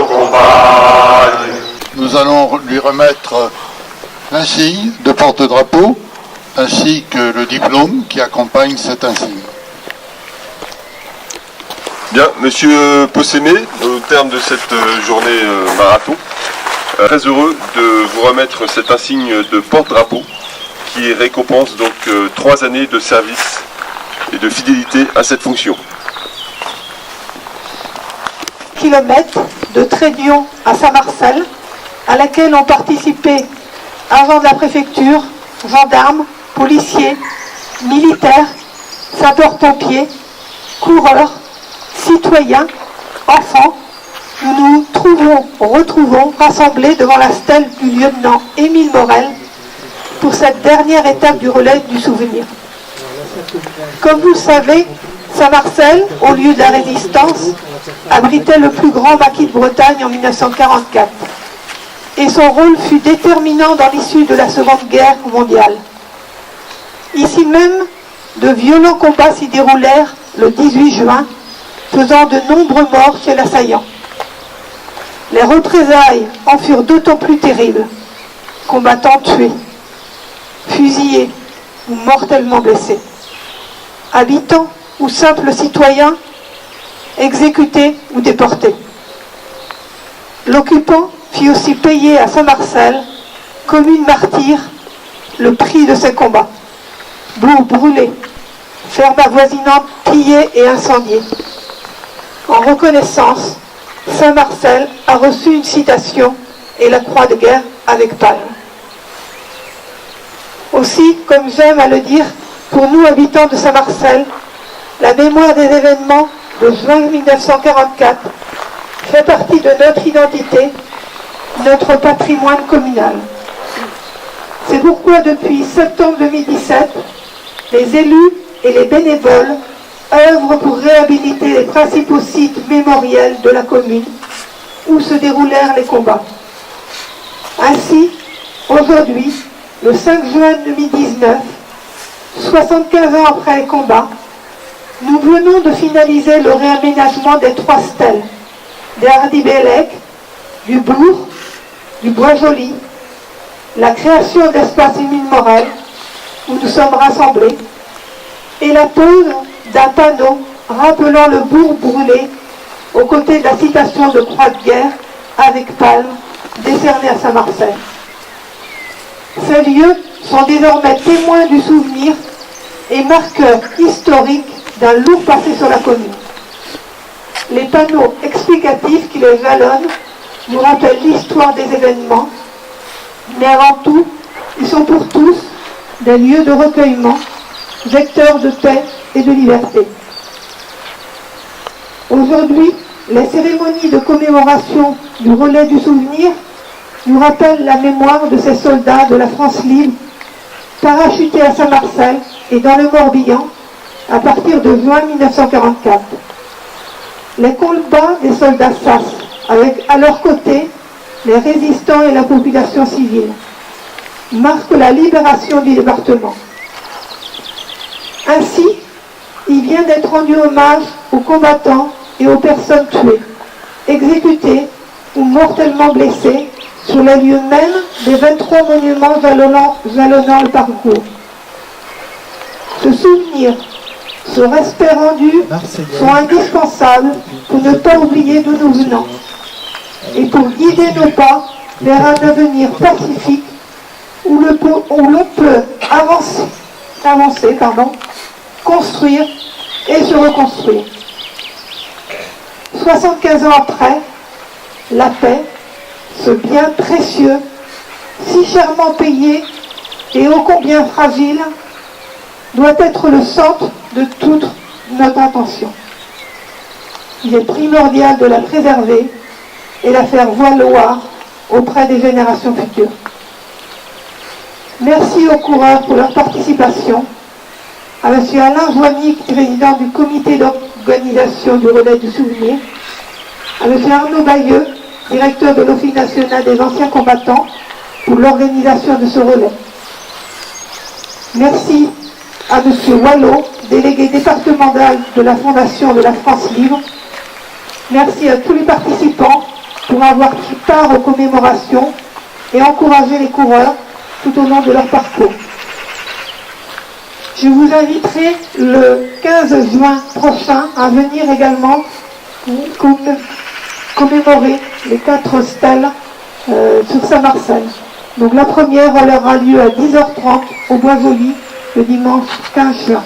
nos compagnes. Nous allons lui remettre l'insigne de porte-drapeau ainsi que le diplôme qui accompagne cet insigne. Bien, Monsieur Possémé, au terme de cette journée marathon, très heureux de vous remettre cet insigne de porte-drapeau qui récompense donc 3 années de service et de fidélité à cette fonction. Kilomètres de Trédion à Saint-Marcel, à laquelle ont participé agents de la préfecture, gendarmes, policiers, militaires, sapeurs-pompiers, coureurs, citoyens, enfants. Nous nous retrouvons rassemblés devant la stèle du lieutenant Émile Morel pour cette dernière étape du relais du souvenir. Comme vous le savez, Saint-Marcel, au lieu de la résistance, abritait le plus grand maquis de Bretagne en 1944. Et son rôle fut déterminant dans l'issue de la Seconde Guerre mondiale. Ici même, de violents combats s'y déroulèrent le 18 juin, faisant de nombreux morts chez l'assaillant. Les représailles en furent d'autant plus terribles. Combattants tués, fusillés ou mortellement blessés. Habitants ou simples citoyens exécutés ou déportés. L'occupant fit aussi payer à Saint-Marcel, commune martyre, le prix de ses combats. Bourgs brûlés, fermes avoisinantes pillées et incendiées. En reconnaissance, Saint-Marcel a reçu une citation et la croix de guerre avec palme. Aussi, comme j'aime à le dire, pour nous habitants de Saint-Marcel, la mémoire des événements de juin 1944 fait partie de notre identité, notre patrimoine communal. C'est pourquoi depuis septembre 2017, les élus et les bénévoles œuvrent pour réhabiliter les principaux sites mémoriels de la commune où se déroulèrent les combats. Ainsi, aujourd'hui, le 5 juin 2019, 75 ans après les combats, nous venons de finaliser le réaménagement des 3 stèles, des Hardy-Bellec, du Bourg, du Bois-Joli, la création d'espace Émile Morel, où nous sommes rassemblés, et la pose d'un panneau rappelant le bourg brûlé aux côtés de la citation de croix de guerre avec palme décernée à Saint-Marcel. Ces lieux sont désormais témoins du souvenir et marqueurs historiques d'un lourd passé sur la commune. Les panneaux explicatifs qui les jalonnent nous rappellent l'histoire des événements, mais avant tout, ils sont pour tous des lieux de recueillement, vecteurs de paix et de liberté. Aujourd'hui, les cérémonies de commémoration du relais du souvenir nous rappellent la mémoire de ces soldats de la France libre, parachutés à Saint-Marcel et dans le Morbihan à partir de juin 1944. Les combats des soldats SAS, avec à leur côté les résistants et la population civile, marquent la libération du département. Ainsi, il vient d'être rendu hommage aux combattants et aux personnes tuées, exécutées ou mortellement blessées sur les lieux mêmes des 23 monuments jalonnant le parcours. Ce souvenir, ce respect rendu sont indispensables pour ne pas oublier d'où nous venons et pour guider nos pas vers un avenir pacifique où l'on peut avancer, construire et se reconstruire. 75 ans après, la paix, ce bien précieux, si chèrement payé et ô combien fragile, doit être le centre de toute notre attention. Il est primordial de la préserver et la faire valoir auprès des générations futures. Merci aux coureurs pour leur participation, à M. Alain Joigny, président du comité d'organisation du relais du souvenir, à M. Arnaud Bayeux, directeur de l'Office national des anciens combattants, pour l'organisation de ce relais. Merci à M. Wallot, délégué départemental de la Fondation de la France Libre. Merci à tous les participants pour avoir pris part aux commémorations et encourager les coureurs tout au long de leur parcours. Je vous inviterai le 15 juin prochain à venir également commémorer les 4 stèles sur Saint-Marcel. Donc la première aura lieu à 10h30 au Bois Joli le dimanche 15 juin.